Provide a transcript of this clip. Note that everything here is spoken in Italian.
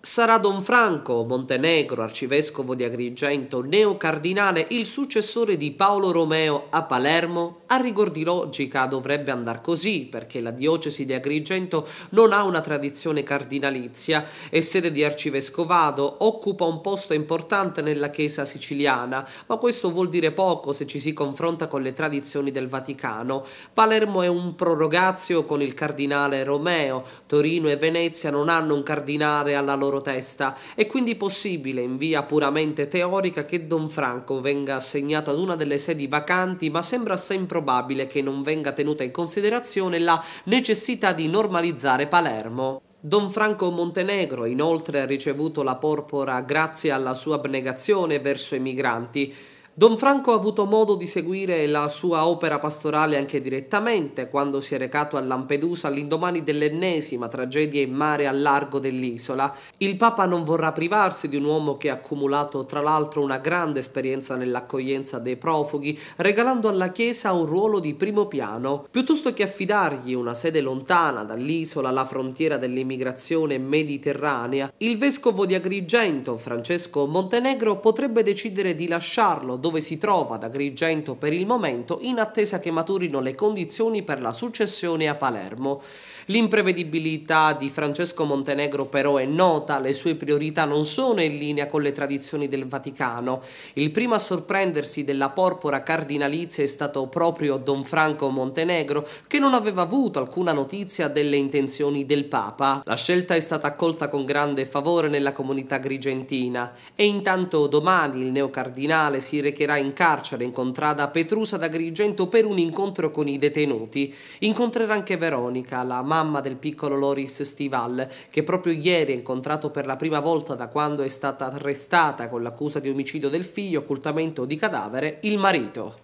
Sarà Don Franco Montenegro, arcivescovo di Agrigento, neocardinale, il successore di Paolo Romeo a Palermo? A rigor di logica dovrebbe andar così, perché la diocesi di Agrigento non ha una tradizione cardinalizia, è sede di arcivescovado, occupa un posto importante nella Chiesa siciliana, ma questo vuol dire poco se ci si confronta con le tradizioni del Vaticano. Palermo è un prorogatio con il cardinale Romeo, Torino e Venezia non hanno un cardinale alla loro testa, è quindi possibile in via puramente teorica che Don Franco venga assegnato ad una delle sedi vacanti, ma sembra assai improbabile che non venga tenuta in considerazione la necessità di normalizzare Palermo. Don Franco Montenegro inoltre ha ricevuto la porpora grazie alla sua abnegazione verso i migranti. Don Franco ha avuto modo di seguire la sua opera pastorale anche direttamente quando si è recato a Lampedusa all'indomani dell'ennesima tragedia in mare al largo dell'isola. Il Papa non vorrà privarsi di un uomo che ha accumulato tra l'altro una grande esperienza nell'accoglienza dei profughi, regalando alla Chiesa un ruolo di primo piano. Piuttosto che affidargli una sede lontana dall'isola, la frontiera dell'immigrazione mediterranea, il vescovo di Agrigento, Francesco Montenegro, potrebbe decidere di lasciarlo dove si trova ad Agrigento per il momento, in attesa che maturino le condizioni per la successione a Palermo. L'imprevedibilità di Francesco Montenegro però è nota, le sue priorità non sono in linea con le tradizioni del Vaticano. Il primo a sorprendersi della porpora cardinalizia è stato proprio Don Franco Montenegro, che non aveva avuto alcuna notizia delle intenzioni del Papa. La scelta è stata accolta con grande favore nella comunità agrigentina e intanto domani il neocardinale si recherà in carcere in contrada Petrusa d'Agrigento per un incontro con i detenuti. Incontrerà anche Veronica, la mamma del piccolo Loris Stival, che proprio ieri ha incontrato per la prima volta da quando è stata arrestata con l'accusa di omicidio del figlio, occultamento di cadavere, il marito.